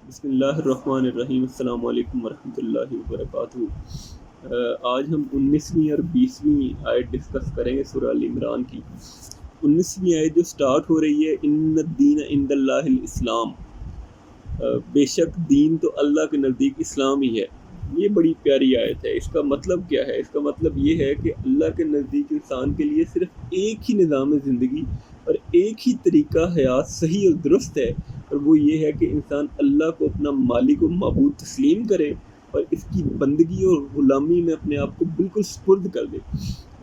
بسم اللہ الرحمن الرحیم، السلام علیکم ورحمۃ اللہ وبرکاتہ۔ آج ہم 19ویں اور 20ویں آیت ڈسکس کریں گے سورہ ال عمران کی۔ 19ویں آیت جو سٹارٹ ہو رہی ہے، ان الدین عند اللہ الاسلام، بے شک دین تو اللہ کے نزدیک اسلام ہی ہے۔ یہ بڑی پیاری آیت ہے۔ اس کا مطلب کیا ہے؟ اس کا مطلب یہ ہے کہ اللہ کے نزدیک انسان کے لیے صرف ایک ہی نظام زندگی اور ایک ہی طریقہ حیات صحیح اور درست ہے، اور وہ یہ ہے کہ انسان اللہ کو اپنا مالک و معبود تسلیم کرے اور اس کی بندگی اور غلامی میں اپنے آپ کو بالکل سپرد کر دے،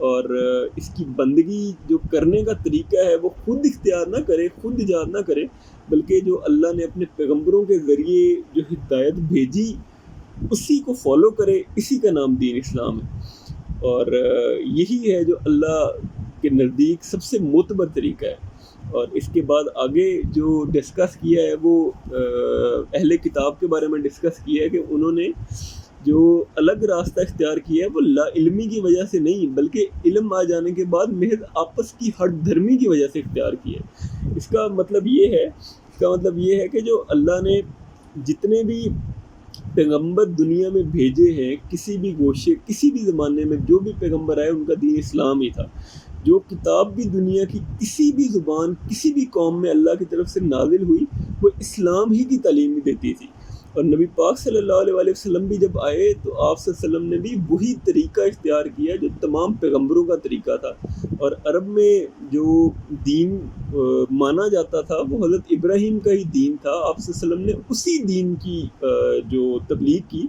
اور اس کی بندگی جو کرنے کا طریقہ ہے وہ خود اختیار نہ کرے، خود ایجاد نہ کرے، بلکہ جو اللہ نے اپنے پیغمبروں کے ذریعے جو ہدایت بھیجی اسی کو فالو کرے۔ اسی کا نام دین اسلام ہے، اور یہی ہے جو اللہ کے نزدیک سب سے معتبر طریقہ ہے۔ اور اس کے بعد آگے جو ڈسکس کیا ہے وہ اہل کتاب کے بارے میں ڈسکس کیا ہے کہ انہوں نے جو الگ راستہ اختیار کیا ہے وہ لا علمی کی وجہ سے نہیں، بلکہ علم آ جانے کے بعد محض آپس کی ہٹ دھرمی کی وجہ سے اختیار کیا ہے۔ اس کا مطلب یہ ہے کہ جو اللہ نے جتنے بھی پیغمبر دنیا میں بھیجے ہیں، کسی بھی گوشے کسی بھی زمانے میں جو بھی پیغمبر آئے ان کا دین اسلام ہی تھا۔ جو کتاب بھی دنیا کی کسی بھی زبان کسی بھی قوم میں اللہ کی طرف سے نازل ہوئی وہ اسلام ہی کی تعلیم دیتی تھی، اور نبی پاک صلی اللہ علیہ وسلم بھی جب آئے تو آپ صلی اللہ علیہ وسلم نے بھی وہی طریقہ اختیار کیا جو تمام پیغمبروں کا طریقہ تھا۔ اور عرب میں جو دین مانا جاتا تھا وہ حضرت ابراہیم کا ہی دین تھا۔ آپ صلی اللہ علیہ وسلم نے اسی دین کی جو تبلیغ کی،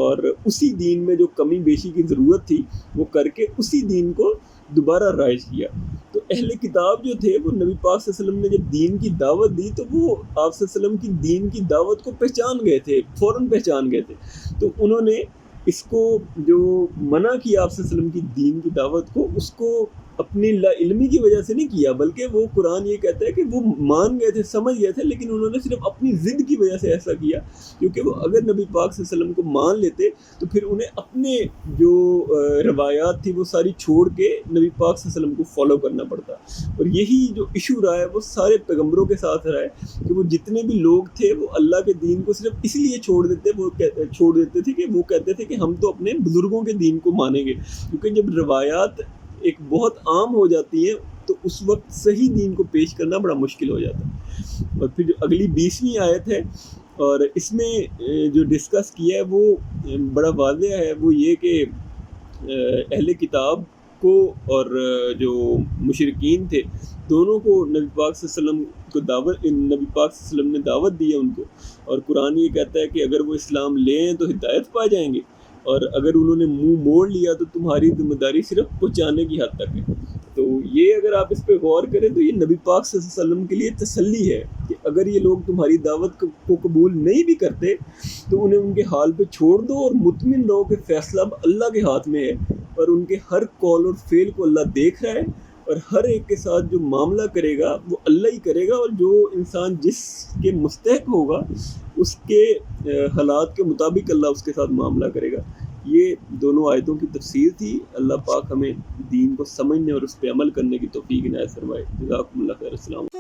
اور اسی دین میں جو کمی بیشی کی ضرورت تھی وہ کر کے اسی دین کو دوبارہ رائج کیا۔ تو اہل کتاب جو تھے وہ نبی پاک صلی اللہ علیہ وسلم نے جب دین کی دعوت دی تو وہ آپ صلی اللہ علیہ وسلم کی دین کی دعوت کو پہچان گئے تھے، فوراً پہچان گئے تھے۔ تو انہوں نے اس کو جو منع کیا آپ صلی اللہ علیہ وسلم کی دین کی دعوت کو، اس کو اپنی لا علمی کی وجہ سے نہیں کیا، بلکہ وہ قرآن یہ کہتا ہے کہ وہ مان گئے تھے، سمجھ گئے تھے، لیکن انہوں نے صرف اپنی ضد کی وجہ سے ایسا کیا، کیونکہ وہ اگر نبی پاک صلی اللہ علیہ وسلم کو مان لیتے تو پھر انہیں اپنے جو روایات تھی وہ ساری چھوڑ کے نبی پاک صلی اللہ علیہ وسلم کو فالو کرنا پڑتا۔ اور یہی جو ایشو رہا ہے وہ سارے پیغمبروں کے ساتھ رہا ہے کہ وہ جتنے بھی لوگ تھے وہ اللہ کے دین کو صرف اس لیے چھوڑ دیتے تھے کہ وہ کہتے تھے کہ ہم تو اپنے بزرگوں کے دین کو مانیں گے، کیونکہ جب روایات ایک بہت عام ہو جاتی ہیں تو اس وقت صحیح دین کو پیش کرنا بڑا مشکل ہو جاتا ہے۔ اور پھر جو اگلی 20ویں آیت ہے، اور اس میں جو ڈسکس کیا ہے وہ بڑا واضح ہے، وہ یہ کہ اہل کتاب کو اور جو مشرکین تھے دونوں کو نبی پاک صلی اللہ علیہ وسلم کو نبی پاک صلی اللہ علیہ وسلم نے دعوت دی ہے ان کو، اور قرآن یہ کہتا ہے کہ اگر وہ اسلام لیں تو ہدایت پا جائیں گے، اور اگر انہوں نے منہ موڑ لیا تو تمہاری ذمہ داری صرف پہنچانے کی حد تک ہے۔ تو یہ اگر آپ اس پہ غور کریں تو یہ نبی پاک صلی اللہ علیہ وسلم کے لیے تسلی ہے کہ اگر یہ لوگ تمہاری دعوت کو قبول نہیں بھی کرتے تو انہیں ان کے حال پہ چھوڑ دو، اور مطمئن رہو کہ فیصلہ اب اللہ کے ہاتھ میں ہے، اور ان کے ہر قول اور فعل کو اللہ دیکھ رہا ہے، اور ہر ایک کے ساتھ جو معاملہ کرے گا وہ اللہ ہی کرے گا، اور جو انسان جس کے مستحق ہوگا اس کے حالات کے مطابق اللہ اس کے ساتھ معاملہ کرے گا۔ یہ دونوں آیتوں کی تفسیر تھی۔ اللہ پاک ہمیں دین کو سمجھنے اور اس پہ عمل کرنے کی توفیق عنایت فرمائے۔ جزاکم اللہ خیر۔ السلام۔